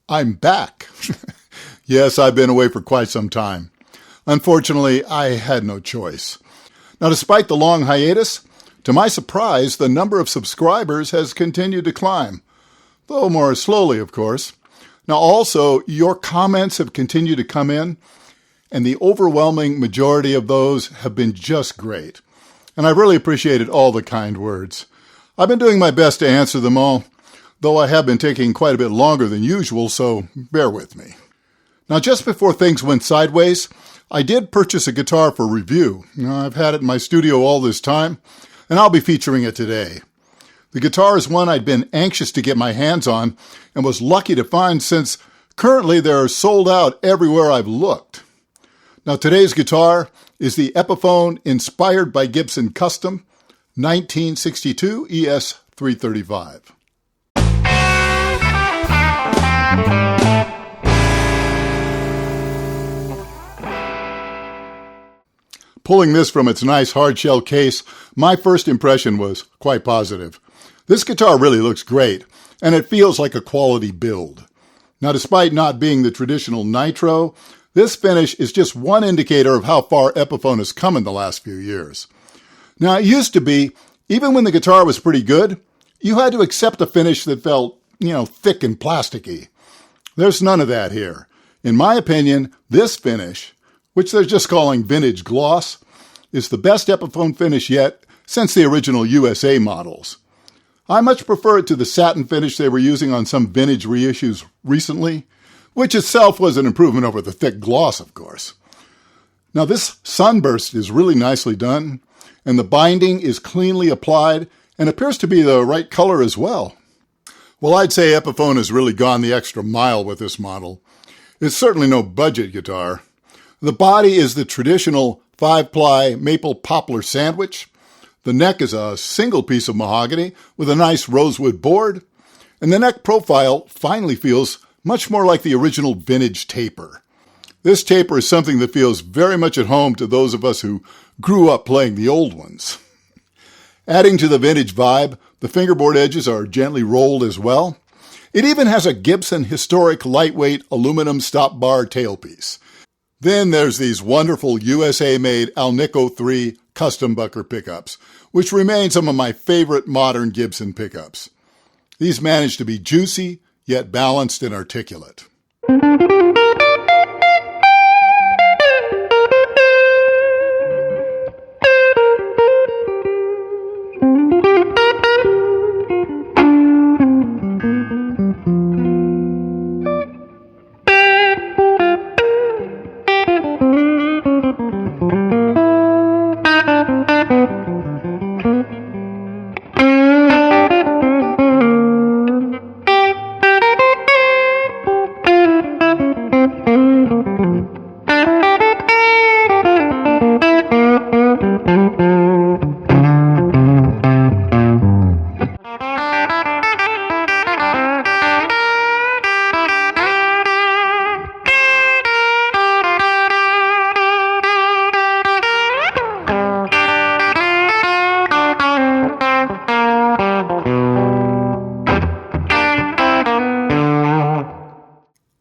I'm back. Yes, I've been away for quite some time. Unfortunately, I had no choice. Now, despite the long hiatus, to my surprise, the number of subscribers has continued to climb, though more slowly, of course. Now, also, your comments have continued to come in, and the overwhelming majority of those have been just great. And I really appreciated all the kind words. I've been doing my best to answer them all, though I have been taking quite a bit longer than usual, so bear with me. Now, just before things went sideways, I did purchase a guitar for review. I've had it in my studio all this time, and I'll be featuring it today. The guitar is one I'd been anxious to get my hands on and was lucky to find since currently they're sold out everywhere I've looked. Now, today's guitar is the Epiphone Inspired by Gibson Custom 1962 ES335. Pulling this from its nice hard-shell case, my first impression was quite positive. This guitar really looks great, and it feels like a quality build. Now, despite not being the traditional nitro, this finish is just one indicator of how far Epiphone has come in the last few years. Now, it used to be, even when the guitar was pretty good, you had to accept a finish that felt, thick and plasticky. There's none of that here. In my opinion, this finish, which they're just calling vintage gloss, is the best Epiphone finish yet since the original USA models. I much prefer it to the satin finish they were using on some vintage reissues recently, which itself was an improvement over the thick gloss, of course. Now, this sunburst is really nicely done, and the binding is cleanly applied and appears to be the right color as well. Well, I'd say Epiphone has really gone the extra mile with this model. It's certainly no budget guitar. The body is the traditional 5-ply maple poplar sandwich. The neck is a single piece of mahogany with a nice rosewood board. And the neck profile finally feels much more like the original vintage taper. This taper is something that feels very much at home to those of us who grew up playing the old ones. Adding to the vintage vibe, the fingerboard edges are gently rolled as well. It even has a Gibson historic lightweight aluminum stop bar tailpiece. Then there's these wonderful USA-made Alnico 3 custom bucker pickups, which remain some of my favorite modern Gibson pickups. These manage to be juicy, yet balanced and articulate.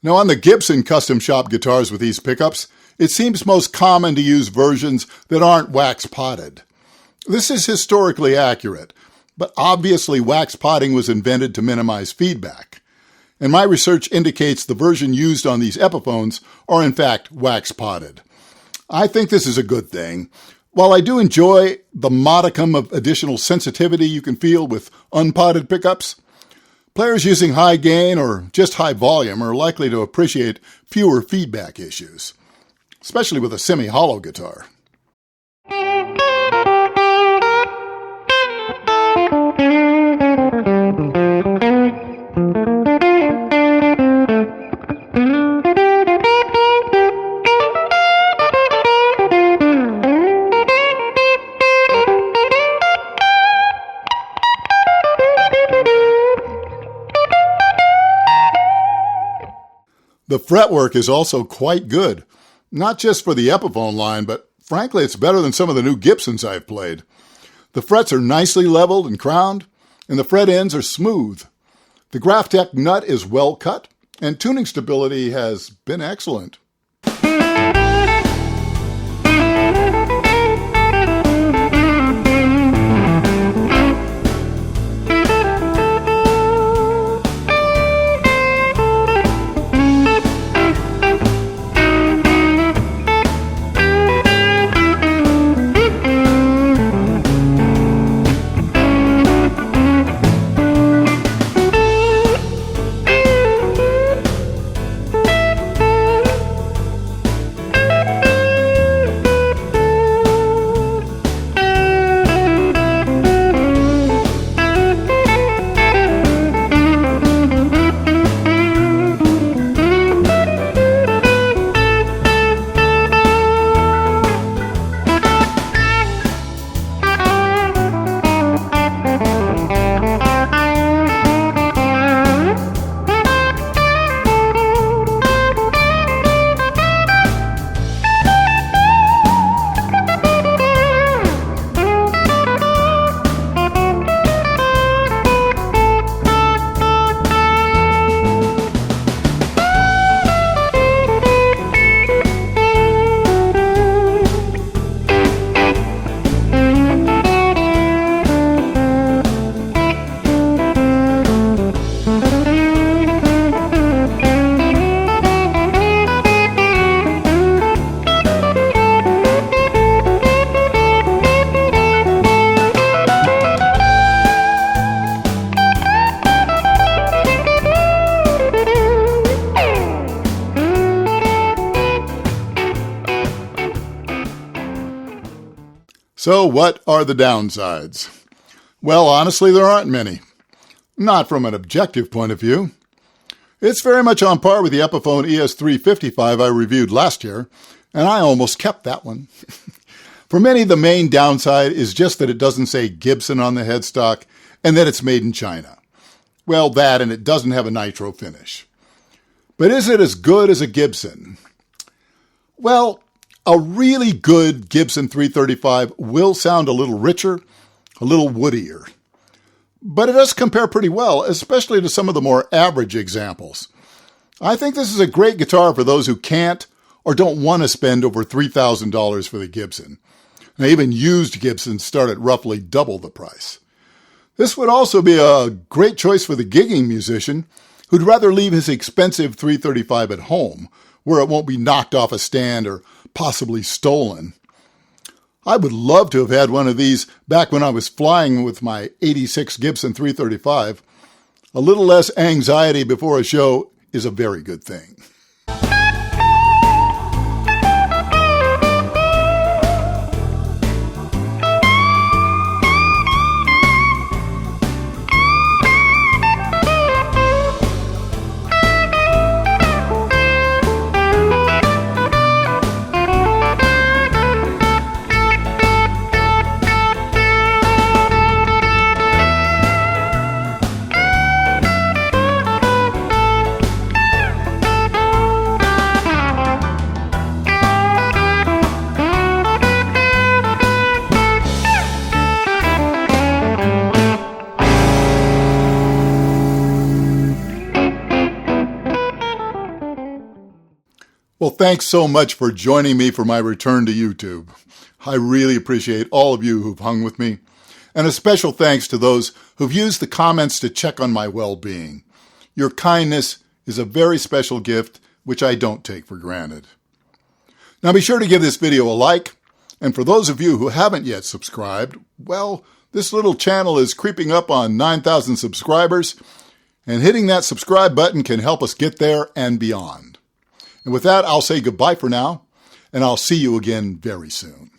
Now, on the Gibson Custom Shop guitars with these pickups, it seems most common to use versions that aren't wax potted. This is historically accurate, but obviously wax potting was invented to minimize feedback. And my research indicates the version used on these Epiphones are in fact wax potted. I think this is a good thing. While I do enjoy the modicum of additional sensitivity you can feel with unpotted pickups, players using high gain or just high volume are likely to appreciate fewer feedback issues, especially with a semi-hollow guitar. The fretwork is also quite good, not just for the Epiphone line, but frankly, it's better than some of the new Gibsons I've played. The frets are nicely leveled and crowned, and the fret ends are smooth. The Graphtec nut is well cut, and tuning stability has been excellent. So what are the downsides? Well, honestly, there aren't many. Not from an objective point of view. It's very much on par with the Epiphone ES335 I reviewed last year, and I almost kept that one. For many, the main downside is just that it doesn't say Gibson on the headstock and that it's made in China. Well, that and it doesn't have a nitro finish. But is it as good as a Gibson? Well, a really good Gibson 335 will sound a little richer, a little woodier. But it does compare pretty well, especially to some of the more average examples. I think this is a great guitar for those who can't or don't want to spend over $3,000 for the Gibson. Now, even used Gibsons start at roughly double the price. This would also be a great choice for the gigging musician who'd rather leave his expensive 335 at home, where it won't be knocked off a stand or possibly stolen. I would love to have had one of these back when I was flying with my '86 Gibson 335. A little less anxiety before a show is a very good thing. Well, thanks so much for joining me for my return to YouTube. I really appreciate all of you who've hung with me. And a special thanks to those who've used the comments to check on my well-being. Your kindness is a very special gift, which I don't take for granted. Now be sure to give this video a like. And for those of you who haven't yet subscribed, well, this little channel is creeping up on 9,000 subscribers. And hitting that subscribe button can help us get there and beyond. And with that, I'll say goodbye for now, and I'll see you again very soon.